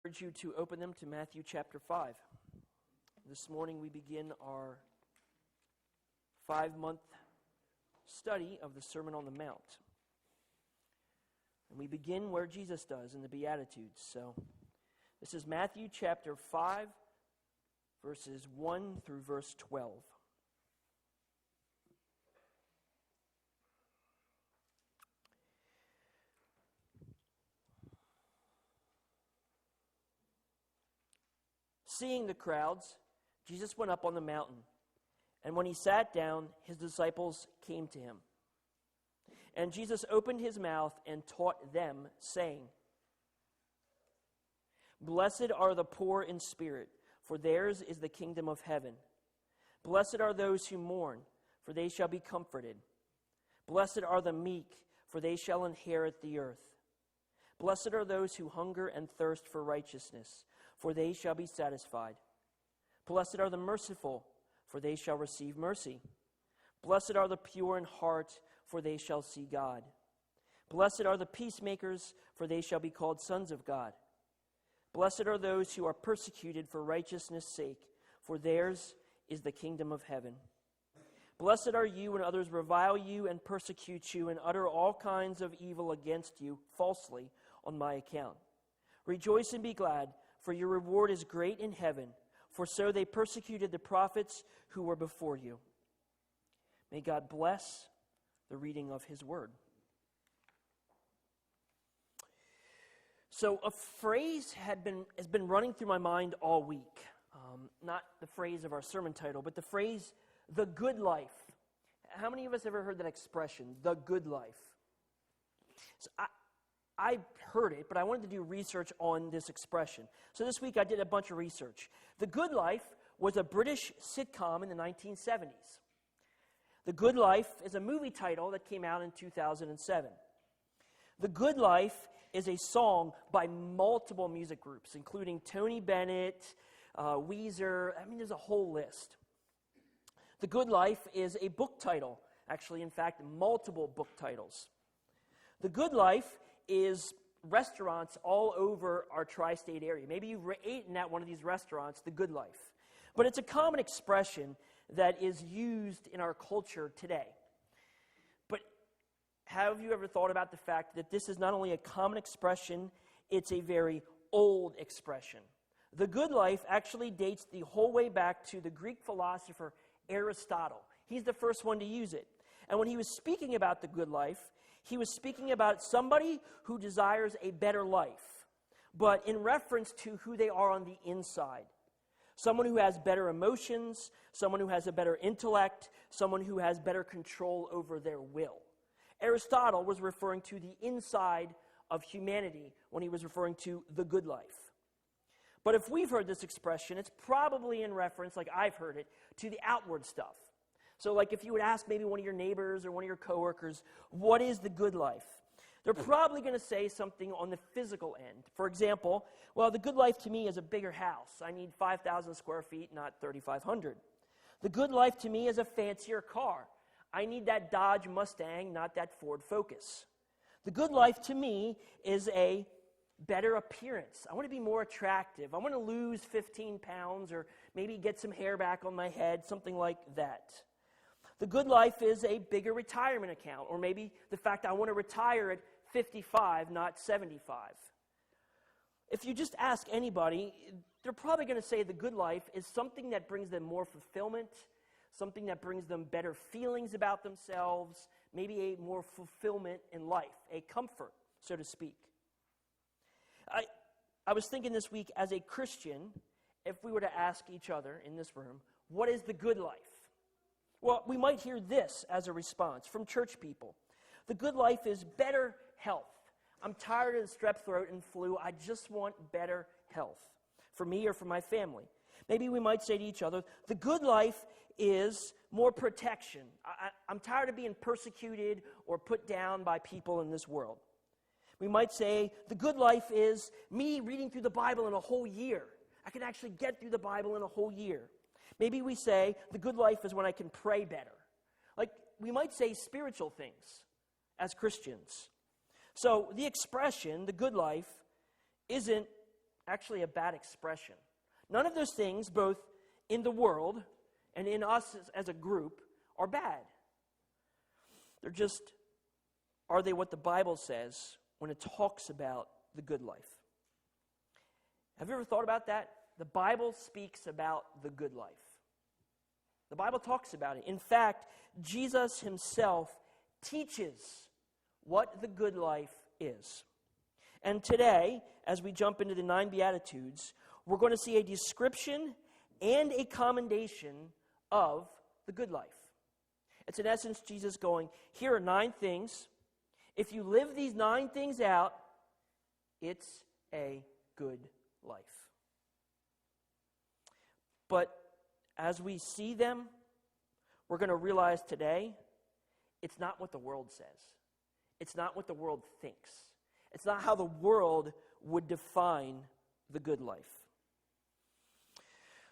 Encourage you to open them to Matthew chapter 5. This morning we begin our 5-month study of the Sermon on the Mount. And we begin where Jesus does in the Beatitudes. So this is Matthew chapter 5, verses 1 through verse 12. Seeing the crowds, Jesus went up on the mountain, and when he sat down, his disciples came to him. And Jesus opened his mouth and taught them, saying, "Blessed are the poor in spirit, for theirs is the kingdom of heaven. Blessed are those who mourn, for they shall be comforted. Blessed are the meek, for they shall inherit the earth. Blessed are those who hunger and thirst for righteousness, for they shall be satisfied. Blessed are the merciful, for they shall receive mercy. Blessed are the pure in heart, for they shall see God. Blessed are the peacemakers, for they shall be called sons of God. Blessed are those who are persecuted for righteousness' sake, for theirs is the kingdom of heaven. Blessed are you when others revile you and persecute you and utter all kinds of evil against you falsely on my account. Rejoice and be glad, for your reward is great in heaven, for so they persecuted the prophets who were before you." May God bless the reading of his word. So a phrase has been running through my mind all week. Not the phrase of our sermon title, but the phrase, the good life. How many of us ever heard that expression, the good life? So I heard it, but I wanted to do research on this expression. So this week I did a bunch of research. The Good Life was a British sitcom in the 1970s. The Good Life is a movie title that came out in 2007. The Good Life is a song by multiple music groups, including Tony Bennett, Weezer. There's a whole list. The Good Life is a book title. Actually, in fact, multiple book titles. The Good Life is restaurants all over our tri-state area. Maybe you've eaten at one of these restaurants, the Good Life. But it's a common expression that is used in our culture today. But have you ever thought about the fact that this is not only a common expression, it's a very old expression? The Good Life actually dates the whole way back to the Greek philosopher Aristotle. He's the first one to use it. And when he was speaking about the good life, he was speaking about somebody who desires a better life, but in reference to who they are on the inside. Someone who has better emotions, someone who has a better intellect, someone who has better control over their will. Aristotle was referring to the inside of humanity when he was referring to the good life. But if we've heard this expression, it's probably in reference, like I've heard it, to the outward stuff. So like if you would ask maybe one of your neighbors or one of your coworkers, what is the good life? They're probably going to say something on the physical end. For example, well, the good life to me is a bigger house. I need 5,000 square feet, not 3,500. The good life to me is a fancier car. I need that Dodge Mustang, not that Ford Focus. The good life to me is a better appearance. I want to be more attractive. I want to lose 15 pounds or maybe get some hair back on my head, something like that. The good life is a bigger retirement account, or maybe the fact I want to retire at 55, not 75. If you just ask anybody, they're probably going to say the good life is something that brings them more fulfillment, something that brings them better feelings about themselves, maybe a more fulfillment in life, a comfort, so to speak. I was thinking this week, as a Christian, if we were to ask each other in this room, what is the good life? Well, we might hear this as a response from church people. The good life is better health. I'm tired of the strep throat and flu. I just want better health for me or for my family. Maybe we might say to each other, the good life is more protection. I'm tired of being persecuted or put down by people in this world. We might say, the good life is me reading through the Bible in a whole year. I can actually get through the Bible in a whole year. Maybe we say, the good life is when I can pray better. Like, we might say spiritual things as Christians. So the expression, the good life, isn't actually a bad expression. None of those things, both in the world and in us as a group, are bad. They're just, are they what the Bible says when it talks about the good life? Have you ever thought about that? The Bible speaks about the good life. The Bible talks about it. In fact, Jesus himself teaches what the good life is. And today, as we jump into the 9 Beatitudes, we're going to see a description and a commendation of the good life. It's in essence Jesus going, here are 9 things. If you live these 9 things out, it's a good life. But as we see them, we're going to realize today, it's not what the world says. It's not what the world thinks. It's not how the world would define the good life.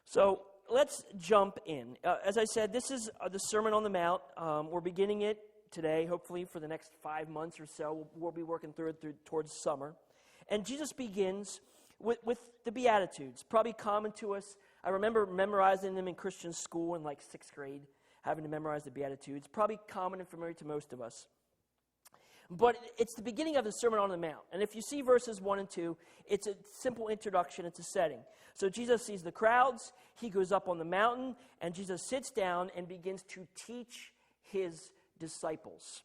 So let's jump in. As I said, this is the Sermon on the Mount. We're beginning it today, hopefully for the next 5 months or so. We'll be working through it towards summer. And Jesus begins with the Beatitudes, probably common to us. I remember memorizing them in Christian school in like 6th grade, having to memorize the Beatitudes. Probably common and familiar to most of us. But it's the beginning of the Sermon on the Mount. And if you see verses 1 and 2, it's a simple introduction, it's a setting. So Jesus sees the crowds, he goes up on the mountain, and Jesus sits down and begins to teach his disciples.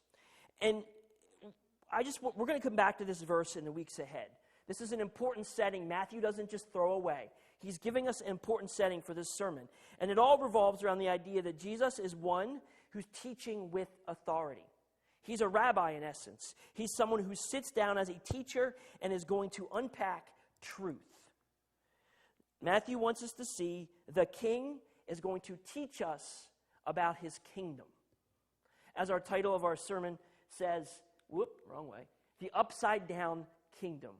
And we're going to come back to this verse in the weeks ahead. This is an important setting Matthew doesn't just throw away. He's giving us an important setting for this sermon. And it all revolves around the idea that Jesus is one who's teaching with authority. He's a rabbi in essence. He's someone who sits down as a teacher and is going to unpack truth. Matthew wants us to see the king is going to teach us about his kingdom. As our title of our sermon says, wrong way, the upside down kingdom.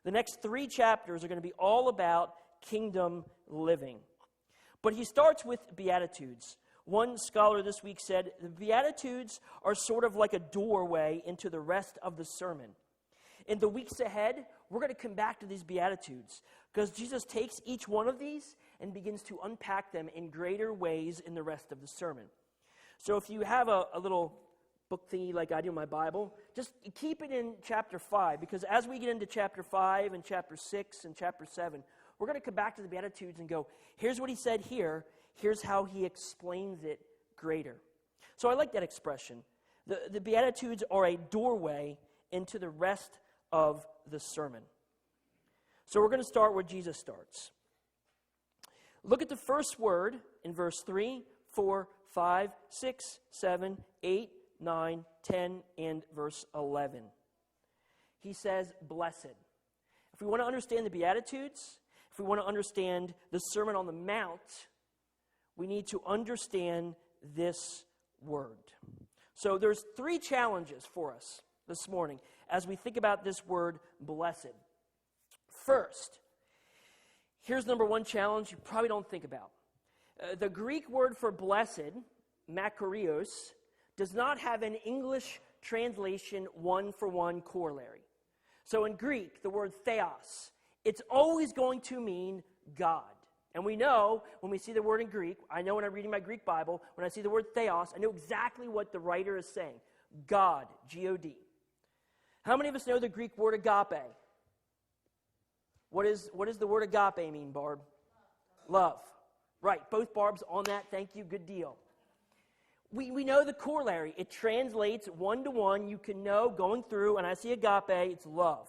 The next 3 chapters are going to be all about kingdom living. But he starts with Beatitudes. One scholar this week said, the Beatitudes are sort of like a doorway into the rest of the sermon. In the weeks ahead, we're going to come back to these Beatitudes because Jesus takes each one of these and begins to unpack them in greater ways in the rest of the sermon. So if you have a little book thingy like I do in my Bible, just keep it in chapter 5 because as we get into chapter 5 and chapter 6 and chapter 7, we're going to come back to the Beatitudes and go, here's what he said here. Here's how he explains it greater. So I like that expression. The Beatitudes are a doorway into the rest of the sermon. So we're going to start where Jesus starts. Look at the first word in verse 3, 4, 5, 6, 7, 8, 9, 10, and verse 11. He says, blessed. If we want to understand the Beatitudes, if we want to understand the Sermon on the Mount, we need to understand this word. So there's 3 challenges for us this morning as we think about this word, blessed. First, here's number 1 challenge you probably don't think about. The Greek word for blessed, makarios, does not have an English translation one-for-one corollary. So in Greek, the word theos, it's always going to mean God. And we know when we see the word in Greek, I know when I'm reading my Greek Bible, when I see the word theos, I know exactly what the writer is saying. God, G-O-D. How many of us know the Greek word agape? What does the word agape mean, Barb? Love. Right, both Barbs on that. Thank you, good deal. We know the corollary. It translates one-to-one. You can know going through, and I see agape, it's love.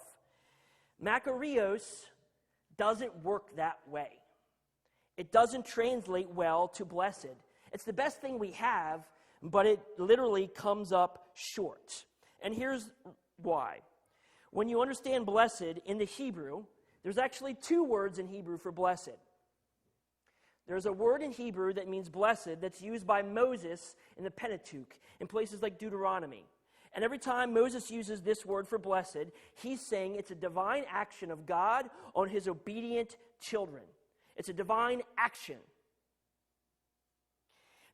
Makarios doesn't work that way. It doesn't translate well to blessed. It's the best thing we have, but it literally comes up short. And here's why. When you understand blessed in the Hebrew, there's actually 2 words in Hebrew for blessed. There's a word in Hebrew that means blessed that's used by Moses in the Pentateuch, in places like Deuteronomy. And every time Moses uses this word for blessed, he's saying it's a divine action of God on his obedient children. It's a divine action.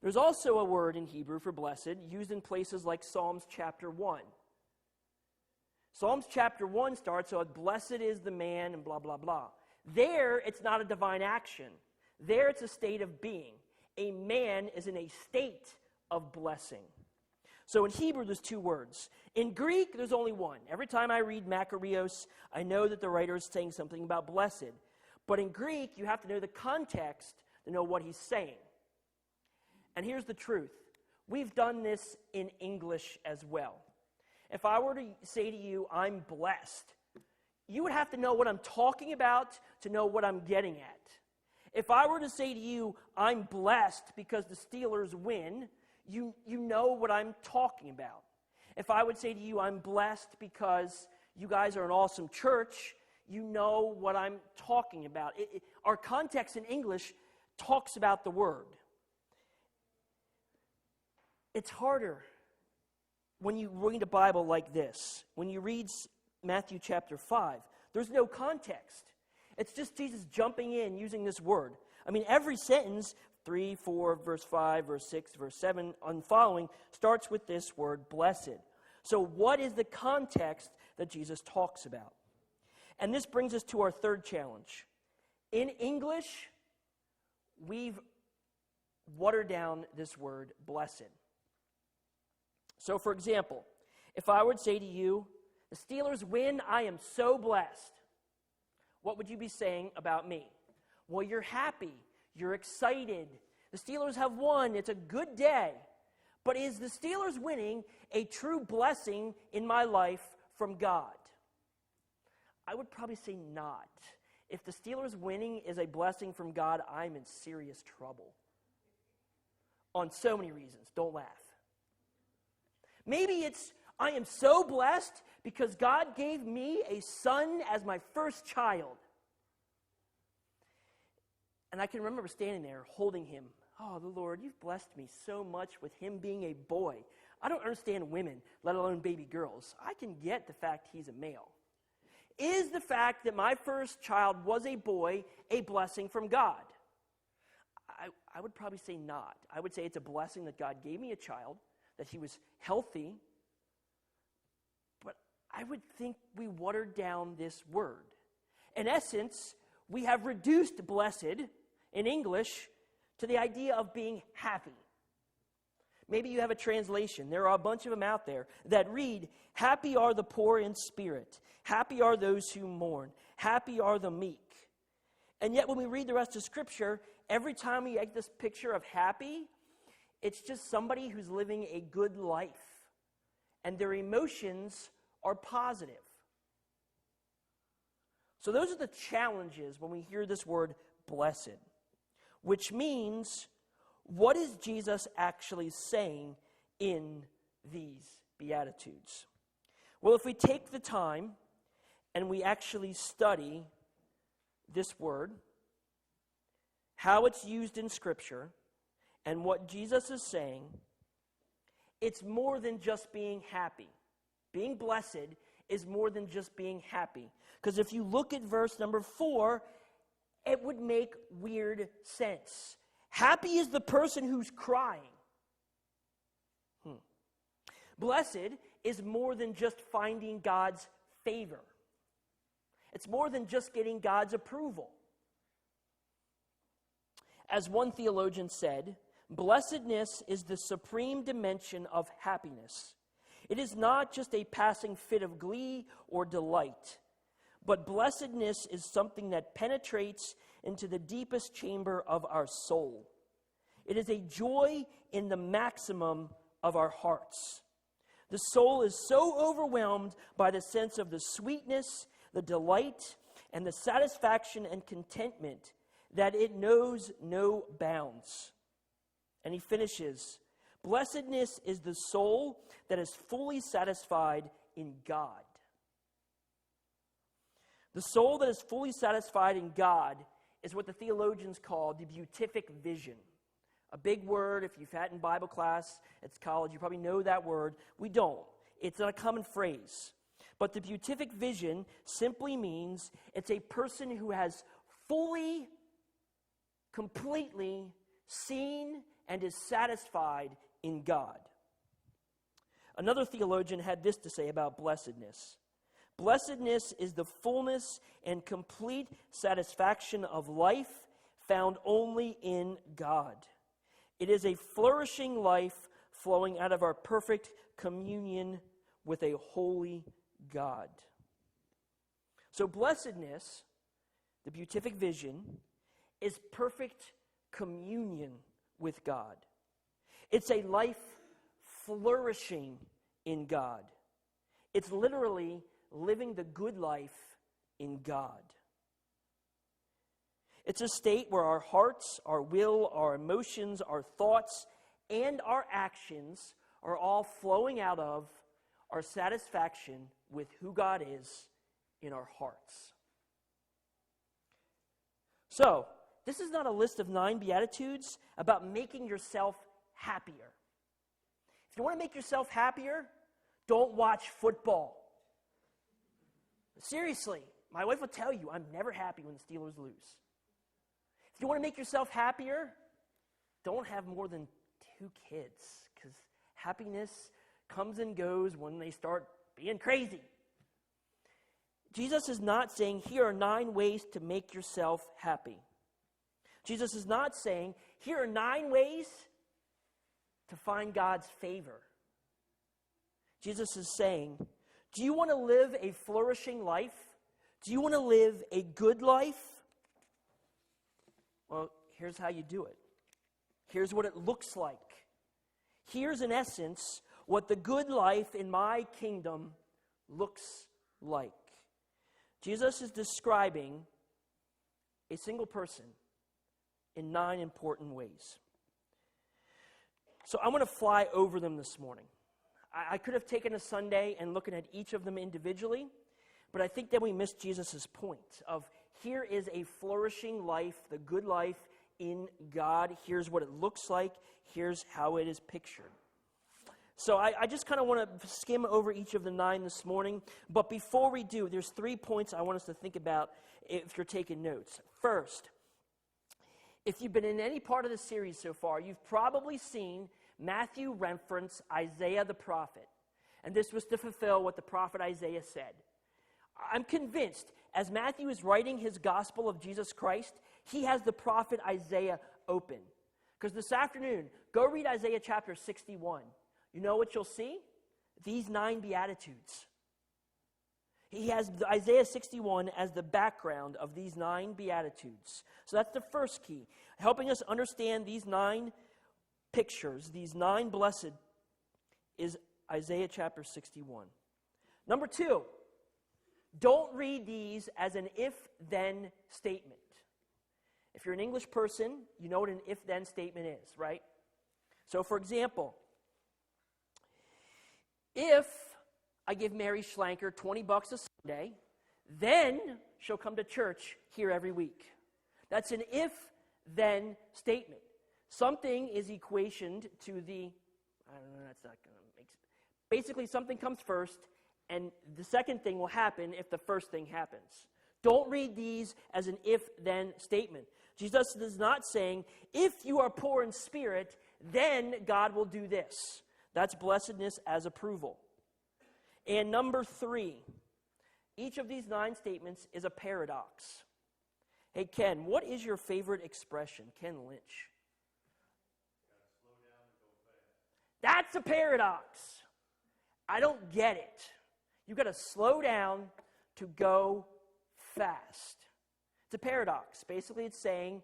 There's also a word in Hebrew for blessed used in places like Psalms chapter 1. Psalms chapter 1 starts with, blessed is the man, and blah, blah, blah. There, it's not a divine action. There, it's a state of being. A man is in a state of blessing. So in Hebrew, there's two words. In Greek, there's only one. Every time I read Makarios, I know that the writer is saying something about blessed. But in Greek, you have to know the context to know what he's saying. And here's the truth. We've done this in English as well. If I were to say to you, I'm blessed, you would have to know what I'm talking about to know what I'm getting at. If I were to say to you, I'm blessed because the Steelers win, you know what I'm talking about. If I would say to you, I'm blessed because you guys are an awesome church, you know what I'm talking about. Our context in English talks about the word. It's harder when you read a Bible like this. When you read Matthew chapter 5, there's no context. It's just Jesus jumping in using this word. I mean, every sentence, 3, 4, verse 5, verse 6, verse 7, and following, starts with this word, blessed. So what is the context that Jesus talks about? And this brings us to our third challenge. In English, we've watered down this word, blessed. So, for example, if I would say to you, the Steelers win, I am so blessed. What would you be saying about me? Well, you're happy. You're excited. The Steelers have won. It's a good day. But is the Steelers winning a true blessing in my life from God? I would probably say not. If the Steelers winning is a blessing from God, I'm in serious trouble. On so many reasons. Don't laugh. Maybe it's, I am so blessed because God gave me a son as my first child. And I can remember standing there holding him. Oh, the Lord, you've blessed me so much with him being a boy. I don't understand women, let alone baby girls. I can get the fact he's a male. Is the fact that my first child was a boy a blessing from God? I would probably say not. I would say it's a blessing that God gave me a child, that he was healthy. But I would think we watered down this word. In essence, we have reduced blessed in English to the idea of being happy. Maybe you have a translation. There are a bunch of them out there that read, happy are the poor in spirit. Happy are those who mourn. Happy are the meek. And yet when we read the rest of Scripture, every time we get this picture of happy, it's just somebody who's living a good life. And their emotions are positive. So those are the challenges when we hear this word blessed. Which means, what is Jesus actually saying in these Beatitudes? Well, if we take the time and we actually study this word, how it's used in Scripture, and what Jesus is saying, it's more than just being happy. Being blessed is more than just being happy. Because if you look at verse number 4, it would make weird sense. Happy is the person who's crying. Blessed is more than just finding God's favor. It's more than just getting God's approval. As one theologian said, blessedness is the supreme dimension of happiness. It is not just a passing fit of glee or delight, but blessedness is something that penetrates into the deepest chamber of our soul. It is a joy in the maximum of our hearts. The soul is so overwhelmed by the sense of the sweetness, the delight, and the satisfaction and contentment that it knows no bounds. And he finishes, blessedness is the soul that is fully satisfied in God. The soul that is fully satisfied in God is what the theologians call the beatific vision. A big word. If you've had in Bible class at college, you probably know that word. We don't. It's not a common phrase. But the beatific vision simply means it's a person who has fully, completely seen and is satisfied in God. Another theologian had this to say about blessedness. Blessedness is the fullness and complete satisfaction of life found only in God. It is a flourishing life flowing out of our perfect communion with a holy God. So blessedness, the beatific vision, is perfect communion with God. It's a life flourishing in God. It's literally living the good life in God. It's a state where our hearts, our will, our emotions, our thoughts, and our actions are all flowing out of our satisfaction with who God is in our hearts. So, this is not a list of 9 Beatitudes about making yourself happier. If you want to make yourself happier, don't watch football. Seriously, my wife will tell you I'm never happy when the Steelers lose. If you want to make yourself happier, don't have more than 2 kids, because happiness comes and goes when they start being crazy. Jesus is not saying, here are 9 ways to make yourself happy. Jesus is not saying, here are 9 ways to find God's favor. Jesus is saying, do you want to live a flourishing life? Do you want to live a good life? Well, here's how you do it. Here's what it looks like. Here's, in essence, what the good life in my kingdom looks like. Jesus is describing a single person in 9 important ways. So I'm going to fly over them this morning. I could have taken a Sunday and looking at each of them individually, but I think that we missed Jesus' point of here is a flourishing life, the good life in God. Here's what it looks like. Here's how it is pictured. So I just kind of want to skim over each of the 9 this morning. But before we do, there's 3 points I want us to think about if you're taking notes. First, if you've been in any part of the series so far, you've probably seen Matthew reference Isaiah the prophet. And this was to fulfill what the prophet Isaiah said. I'm convinced, as Matthew is writing his gospel of Jesus Christ, he has the prophet Isaiah open. Because this afternoon, go read Isaiah chapter 61. You know what you'll see? These 9 Beatitudes. He has Isaiah 61 as the background of these 9 Beatitudes. So that's the first key. Helping us understand these 9 pictures, these 9 blessed, is Isaiah chapter 61. Number 2, don't read these as an if-then statement. If you're an English person, you know what an if-then statement is, right? So, for example, if I give Mary Schlanker $20 a Sunday, then she'll come to church here every week. That's an if-then statement. Something is equationed to the, I don't know, that's not going to make sense. Basically, something comes first, and the second thing will happen if the first thing happens. Don't read these as an if-then statement. Jesus is not saying, if you are poor in spirit, then God will do this. That's blessedness as approval. And number 3, each of these 9 statements is a paradox. Hey, Ken, what is your favorite expression? Ken Lynch. That's a paradox. I don't get it. You've got to slow down to go fast. It's a paradox. Basically, it's saying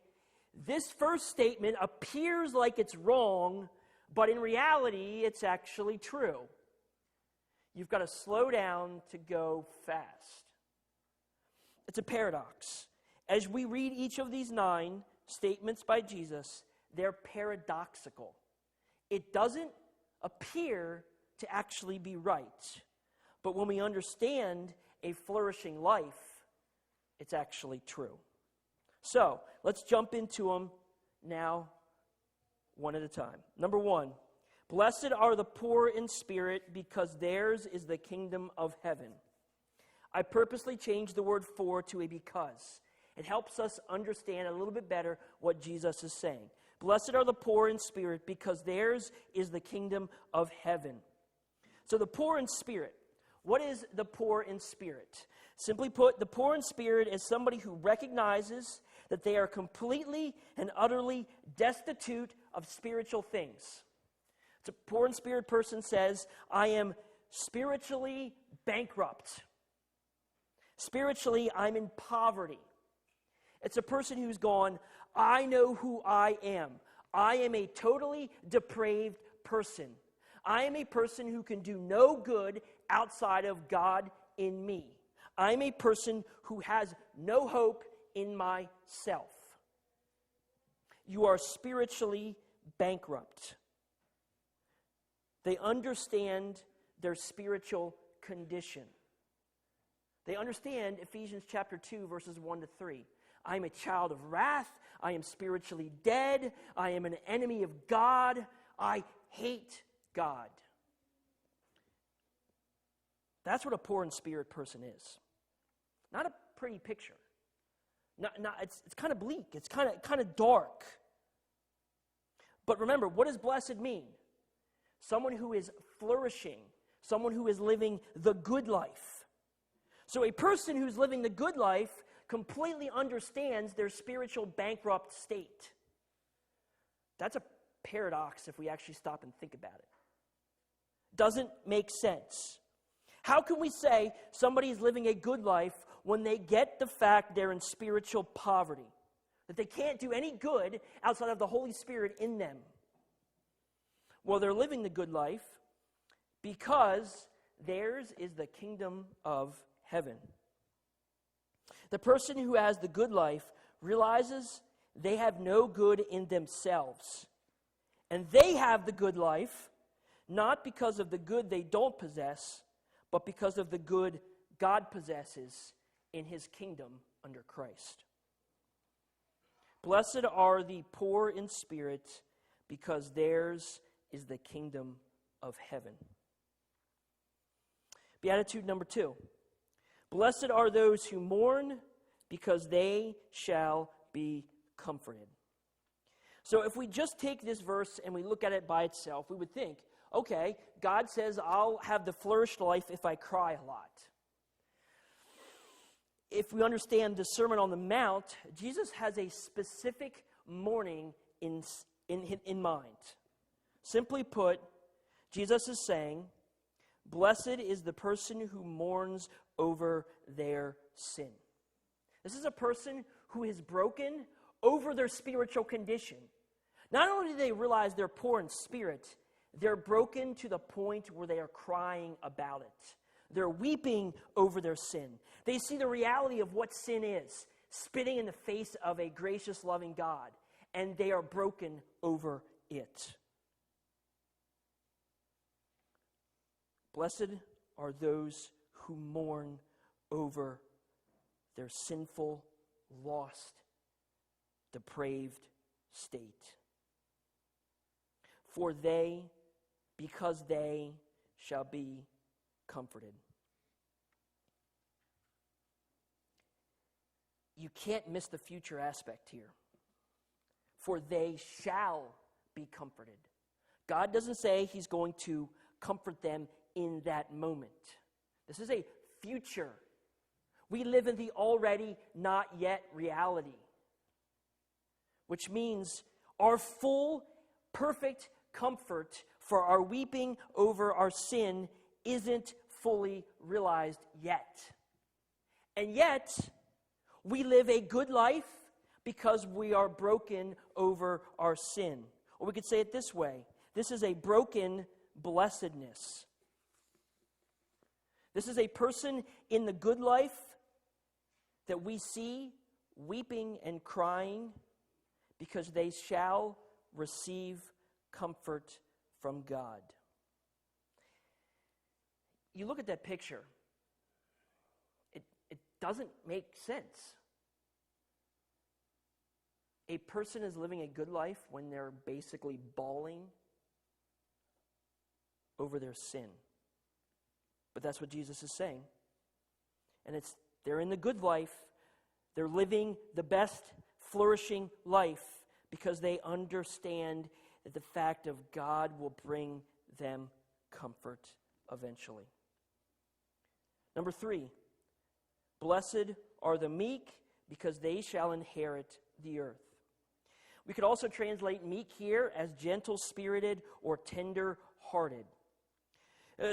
this first statement appears like it's wrong, but in reality, it's actually true. You've got to slow down to go fast. It's a paradox. As we read each of these 9 statements by Jesus, they're paradoxical. It doesn't appear to actually be right. But when we understand a flourishing life, it's actually true. So, let's jump into them now, one at a time. Number 1, blessed are the poor in spirit, because theirs is the kingdom of heaven. I purposely changed the word for to a because. It helps us understand a little bit better what Jesus is saying. Blessed are the poor in spirit, because theirs is the kingdom of heaven. So the poor in spirit, What is the poor in spirit? Simply put, the poor in spirit is somebody who recognizes that they are completely and utterly destitute of spiritual things. A poor in spirit person says, I am spiritually bankrupt. Spiritually, I'm in poverty. It's a person who's gone, I know who I am. I am a totally depraved person. I am a person who can do no good outside of God in me. I'm a person who has no hope in myself. You are spiritually bankrupt. They understand their spiritual condition. They understand Ephesians chapter 2, verses 1 to 3. I am a child of wrath. I am spiritually dead. I am an enemy of God. I hate God. That's what a poor in spirit person is. Not a pretty picture. It's kind of bleak. It's kind of dark. But remember, what does blessed mean? Someone who is flourishing. Someone who is living the good life. So a person who's living the good life completely understands their spiritual bankrupt state. That's a paradox if we actually stop and think about it. Doesn't make sense. How can we say somebody is living a good life when they get the fact they're in spiritual poverty? That they can't do any good outside of the Holy Spirit in them? Well, they're living the good life because theirs is the kingdom of heaven. The person who has the good life realizes they have no good in themselves. And they have the good life not because of the good they don't possess, but because of the good God possesses in his kingdom under Christ. Blessed are the poor in spirit, because theirs is the kingdom of heaven. Beatitude number 2. Blessed are those who mourn, because they shall be comforted. So if we just take this verse and we look at it by itself, we would think, okay, God says I'll have the flourished life if I cry a lot. If we understand the Sermon on the Mount, Jesus has a specific mourning in mind. Simply put, Jesus is saying, blessed is the person who mourns over their sin. This is a person who is broken over their spiritual condition. Not only do they realize they're poor in spirit, they're broken to the point where they are crying about it. They're weeping over their sin. They see the reality of what sin is, spitting in the face of a gracious, loving God, and they are broken over it. Blessed are those who mourn over their sinful, lost, depraved state. Because they shall be comforted. You can't miss the future aspect here. For they shall be comforted. God doesn't say he's going to comfort them in that moment. This is a future. We live in the already not yet reality. Which means our full, perfect comfort for our weeping over our sin isn't fully realized yet. And yet, we live a good life because we are broken over our sin. Or we could say it this way. This is a broken blessedness. This is a person in the good life that we see weeping and crying because they shall receive comfort from God. You look at that picture, it doesn't make sense. A person is living a good life when they're basically bawling over their sin. But that's what Jesus is saying. And they're in the good life. They're living the best, flourishing life because they understand that the fact of God will bring them comfort eventually. Number 3, blessed are the meek, because they shall inherit the earth. We could also translate meek here as gentle-spirited or tender-hearted.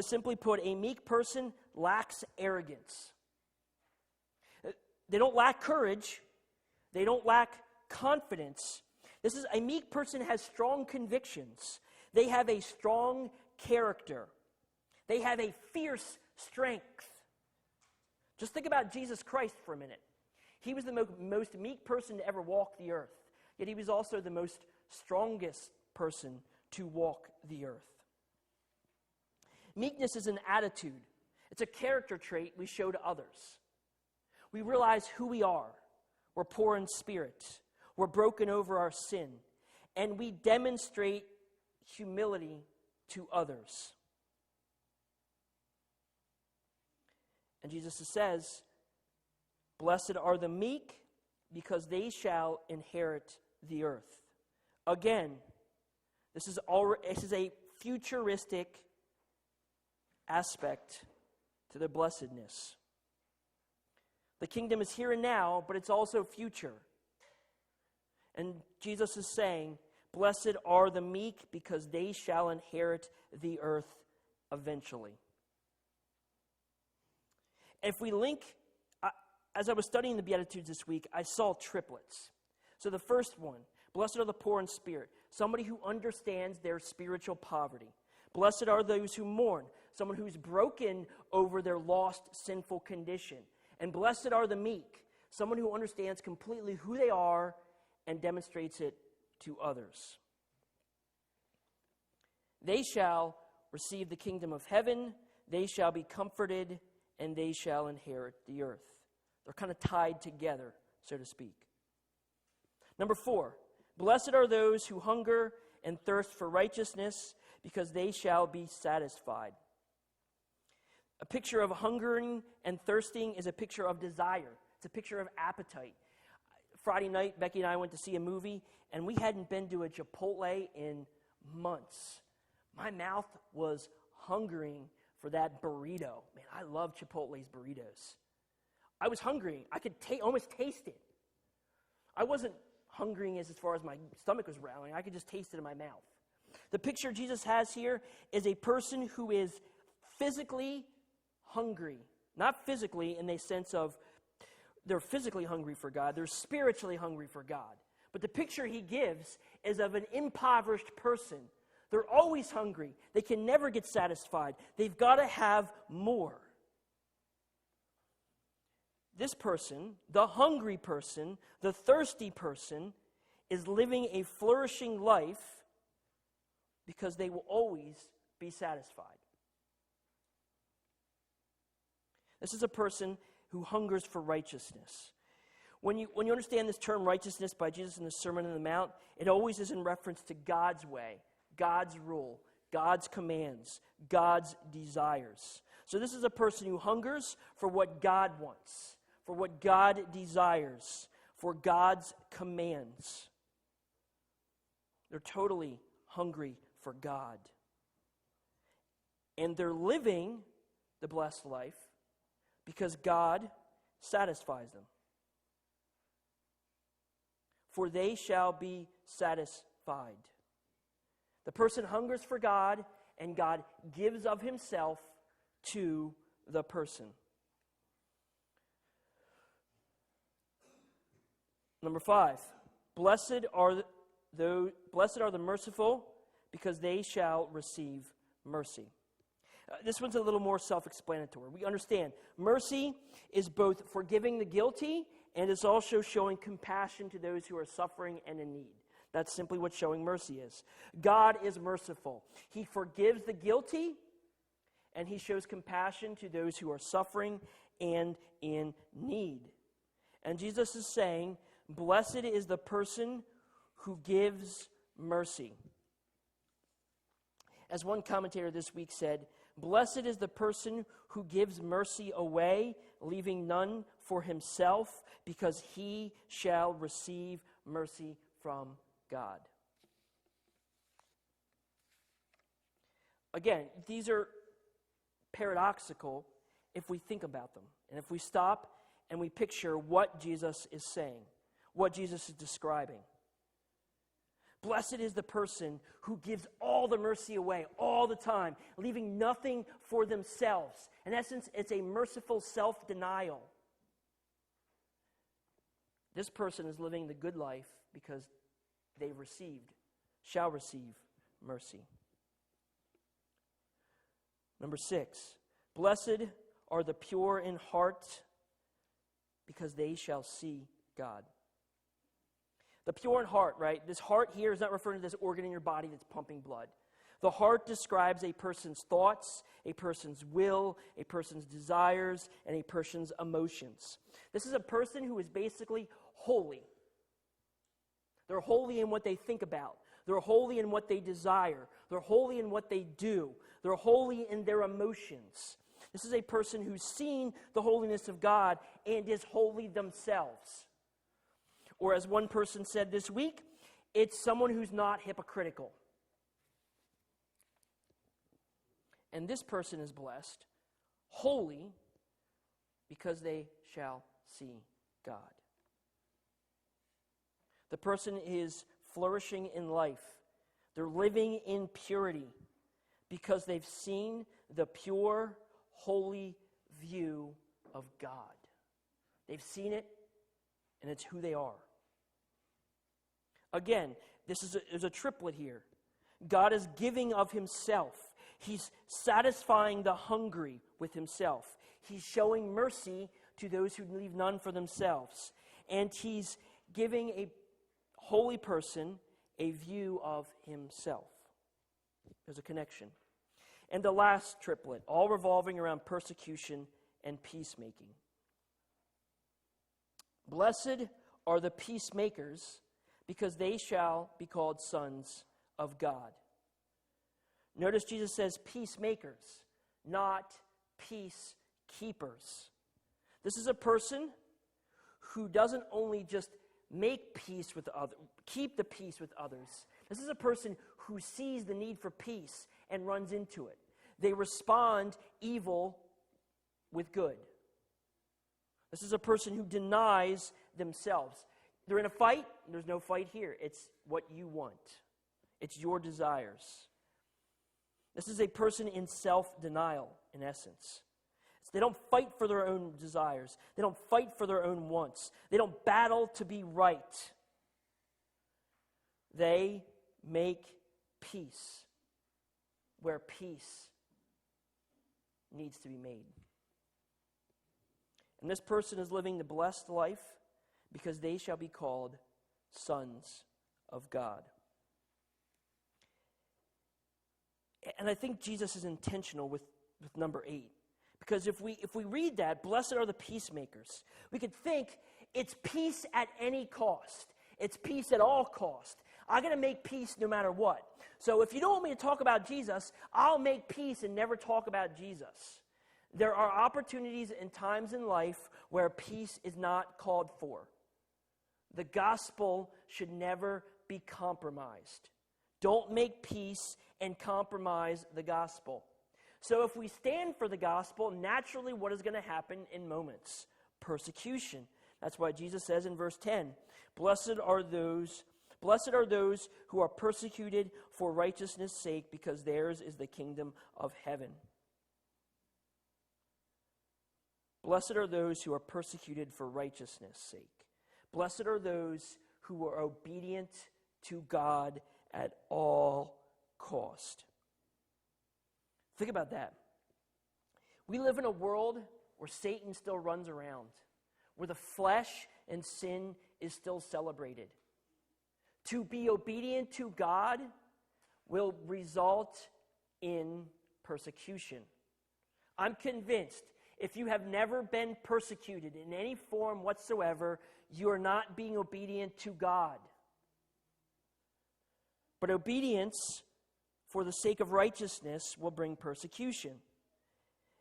Simply put, a meek person lacks arrogance. They don't lack courage. They don't lack confidence. A meek person has strong convictions. They have a strong character. They have a fierce strength. Just think about Jesus Christ for a minute. He was the most meek person to ever walk the earth. Yet he was also the most strongest person to walk the earth. Meekness is an attitude. It's a character trait we show to others. We realize who we are. We're poor in spirit. We're broken over our sin. And we demonstrate humility to others. And Jesus says, blessed are the meek, because they shall inherit the earth. Again, this is a futuristic aspect to their blessedness. The kingdom is here and now, but it's also future. And Jesus is saying, blessed are the meek, because they shall inherit the earth eventually. If we link, as I was studying the Beatitudes this week, I saw triplets. So the first one, blessed are the poor in spirit, somebody who understands their spiritual poverty. Blessed are those who mourn, someone who's broken over their lost, sinful condition. And blessed are the meek, someone who understands completely who they are and demonstrates it to others. They shall receive the kingdom of heaven, they shall be comforted, and they shall inherit the earth. They're kind of tied together, so to speak. Number 4, blessed are those who hunger and thirst for righteousness, because they shall be satisfied. A picture of hungering and thirsting is a picture of desire. It's a picture of appetite. Friday night, Becky and I went to see a movie, and we hadn't been to a Chipotle in months. My mouth was hungering for that burrito. Man, I love Chipotle's burritos. I was hungry. I could almost taste it. I wasn't hungering as far as my stomach was growling. I could just taste it in my mouth. The picture Jesus has here is a person who is physically hungry. Not physically in the sense of they're physically hungry for God. They're spiritually hungry for God. But the picture he gives is of an impoverished person. They're always hungry. They can never get satisfied. They've got to have more. This person, the hungry person, the thirsty person, is living a flourishing life because they will always be satisfied. This is a person who hungers for righteousness. When you understand this term righteousness by Jesus in the Sermon on the Mount, it always is in reference to God's way, God's rule, God's commands, God's desires. So this is a person who hungers for what God wants, for what God desires, for God's commands. They're totally hungry for God. And they're living the blessed life because God satisfies them. For they shall be satisfied. The person hungers for God, and God gives of himself to the person. Number 5, blessed are the merciful, because they shall receive mercy. This one's a little more self-explanatory. We understand mercy is both forgiving the guilty, and it's also showing compassion to those who are suffering and in need. That's simply what showing mercy is. God is merciful. He forgives the guilty, and he shows compassion to those who are suffering and in need. And Jesus is saying, blessed is the person who gives mercy. As one commentator this week said, blessed is the person who gives mercy away, leaving none for himself, because he shall receive mercy from God. Again, these are paradoxical if we think about them, and if we stop and we picture what Jesus is saying, what Jesus is describing. Blessed is the person who gives all the mercy away all the time, leaving nothing for themselves. In essence, it's a merciful self-denial. This person is living the good life because they've shall receive mercy. Number 6, blessed are the pure in heart because they shall see God. The pure in heart, right? This heart here is not referring to this organ in your body that's pumping blood. The heart describes a person's thoughts, a person's will, a person's desires, and a person's emotions. This is a person who is basically holy. They're holy in what they think about. They're holy in what they desire. They're holy in what they do. They're holy in their emotions. This is a person who's seen the holiness of God and is holy themselves. Or as one person said this week, it's someone who's not hypocritical. And this person is blessed, holy, because they shall see God. The person is flourishing in life. They're living in purity because they've seen the pure, holy view of God. They've seen it, and it's who they are. Again, there's a triplet here. God is giving of himself. He's satisfying the hungry with himself. He's showing mercy to those who leave none for themselves. And he's giving a holy person a view of himself. There's a connection. And the last triplet, all revolving around persecution and peacemaking. Blessed are the peacemakers, because they shall be called sons of God. Notice Jesus says peacemakers, not peacekeepers. This is a person who doesn't only just make peace with others, keep the peace with others. This is a person who sees the need for peace and runs into it. They respond evil with good. This is a person who denies themselves. They're in a fight, and there's no fight here. It's what you want. It's your desires. This is a person in self-denial, in essence. So they don't fight for their own desires. They don't fight for their own wants. They don't battle to be right. They make peace where peace needs to be made. And this person is living the blessed life because they shall be called sons of God. And I think Jesus is intentional with number 8. Because if we read that, blessed are the peacemakers, we could think it's peace at any cost. It's peace at all cost. I'm going to make peace no matter what. So if you don't want me to talk about Jesus, I'll make peace and never talk about Jesus. There are opportunities and times in life where peace is not called for. The gospel should never be compromised. Don't make peace and compromise the gospel. So if we stand for the gospel, naturally what is going to happen in moments? Persecution. That's why Jesus says in verse 10, Blessed are those who are persecuted for righteousness' sake, because theirs is the kingdom of heaven. Blessed are those who are persecuted for righteousness' sake. Blessed are those who are obedient to God at all cost. Think about that. We live in a world where Satan still runs around, where the flesh and sin is still celebrated. To be obedient to God will result in persecution. I'm convinced if you have never been persecuted in any form whatsoever, you are not being obedient to God. But obedience for the sake of righteousness will bring persecution.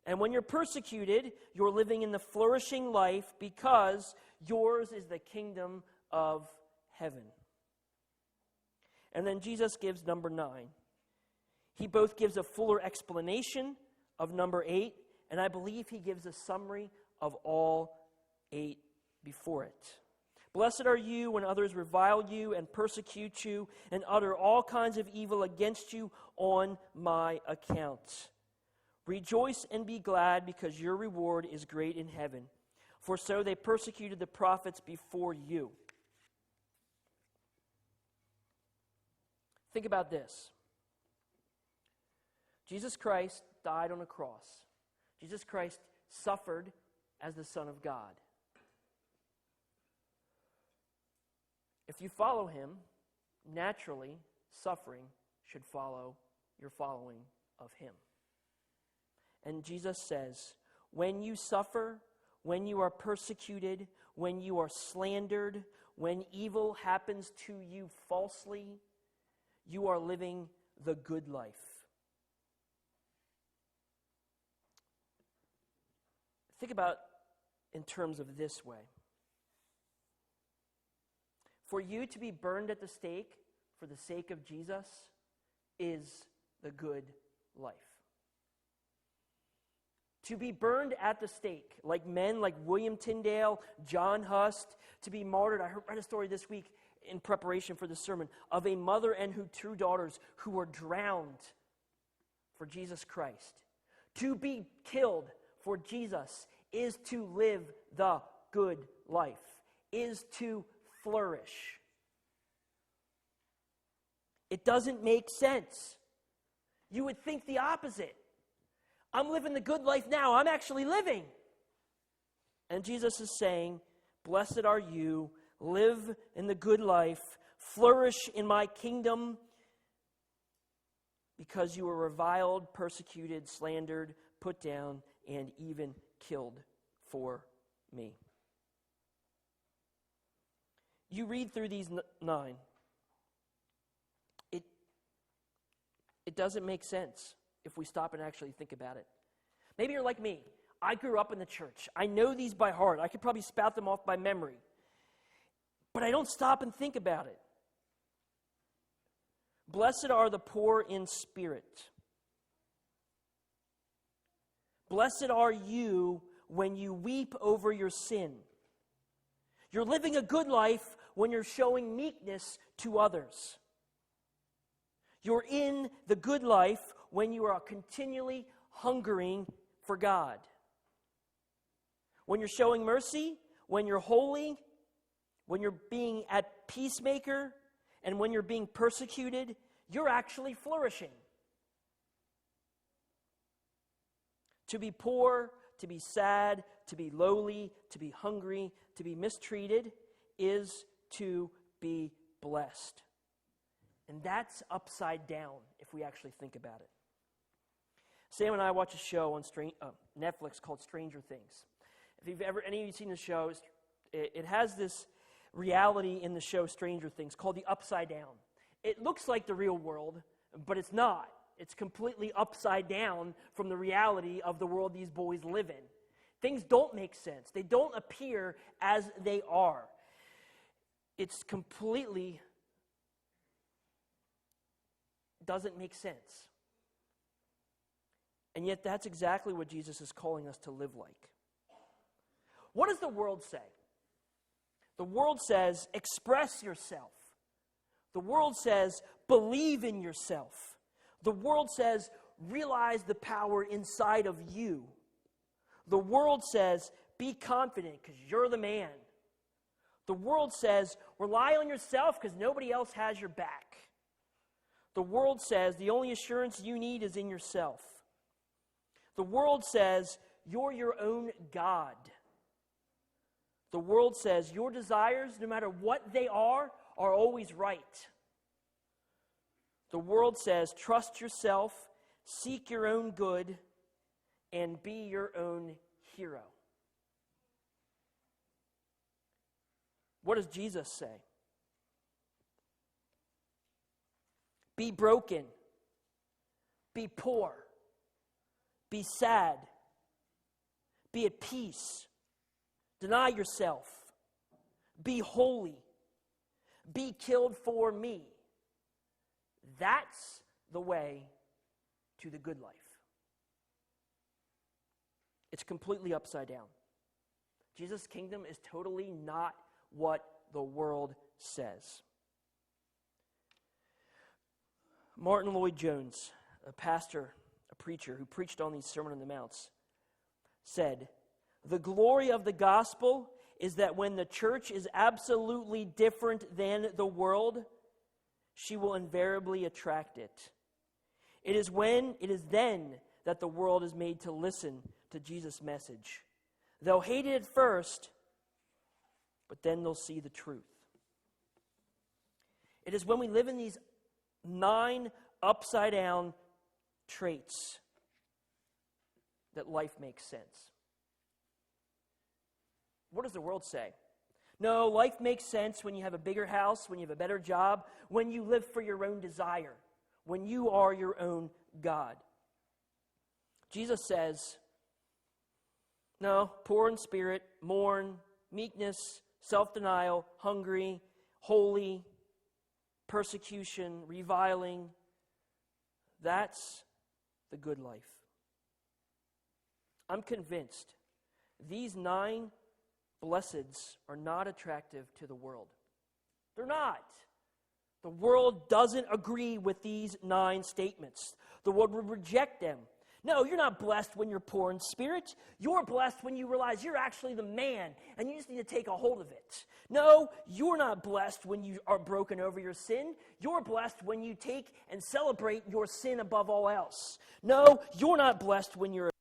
And when you're persecuted, you're living in the flourishing life because yours is the kingdom of heaven. And then Jesus gives number 9. He both gives a fuller explanation of number 8 And I believe he gives a summary of all 8 before it. Blessed are you when others revile you and persecute you and utter all kinds of evil against you on my account. Rejoice and be glad, because your reward is great in heaven. For so they persecuted the prophets before you. Think about this. Jesus Christ died on a cross. Jesus Christ suffered as the Son of God. If you follow him, naturally, suffering should follow your following of him. And Jesus says, when you suffer, when you are persecuted, when you are slandered, when evil happens to you falsely, you are living the good life. Think about in terms of this way. For you to be burned at the stake for the sake of Jesus is the good life. To be burned at the stake, like men like William Tyndale, John Hust, to be martyred. I read a story this week in preparation for the sermon of a mother and her 2 daughters who were drowned for Jesus Christ. To be killed for Jesus is to live the good life, is to flourish. It doesn't make sense. You would think the opposite. I'm living the good life now. I'm actually living. And Jesus is saying, blessed are you, live in the good life, flourish in my kingdom, because you were reviled, persecuted, slandered, put down, and even killed for me. You read through these 9. It doesn't make sense if we stop and actually think about it. Maybe you're like me. I grew up in the church. I know these by heart. I could probably spout them off by memory. But I don't stop and think about it. Blessed are the poor in spirit. Blessed are you when you weep over your sin. You're living a good life when you're showing meekness to others. You're in the good life when you are continually hungering for God. When you're showing mercy, when you're holy, when you're being at peacemaker, and when you're being persecuted, you're actually flourishing. To be poor, to be sad, to be lowly, to be hungry, to be mistreated is to be blessed. And that's upside down if we actually think about it. Sam and I watch a show on Netflix called Stranger Things. If any of you seen the show, it has this reality in the show Stranger Things called the upside down. It looks like the real world, but it's not. It's completely upside down from the reality of the world these boys live in. Things don't make sense. They don't appear as they are. It's completely doesn't make sense. And yet that's exactly what Jesus is calling us to live like. What does the world say? The world says, express yourself. The world says, believe in yourself. The world says, realize the power inside of you. The world says, be confident because you're the man. The world says, rely on yourself because nobody else has your back. The world says, the only assurance you need is in yourself. The world says, you're your own God. The world says, your desires, no matter what they are always right. The world says, trust yourself, seek your own good, and be your own hero. What does Jesus say? Be broken. Be poor. Be sad. Be at peace. Deny yourself. Be holy. Be killed for me. That's the way to the good life. It's completely upside down. Jesus' kingdom is totally not what the world says. Martin Lloyd-Jones, a pastor, a preacher who preached on these Sermon on the Mounts, said, "The glory of the gospel is that when the church is absolutely different than the world, she will invariably attract it. It is then that the world is made to listen to Jesus' message. They'll hate it at first, but then they'll see the truth." It is when we live in these 9 upside-down traits that life makes sense. What does the world say? No, life makes sense when you have a bigger house, when you have a better job, when you live for your own desire, when you are your own God. Jesus says, no, poor in spirit, mourn, meekness, self-denial, hungry, holy, persecution, reviling. That's the good life. I'm convinced these 9 blesseds are not attractive to the world. They're not. The world doesn't agree with these 9 statements. The world would reject them. No, you're not blessed when you're poor in spirit. You're blessed when you realize you're actually the man and you just need to take a hold of it. No, you're not blessed when you are broken over your sin. You're blessed when you take and celebrate your sin above all else. No, you're not blessed when you're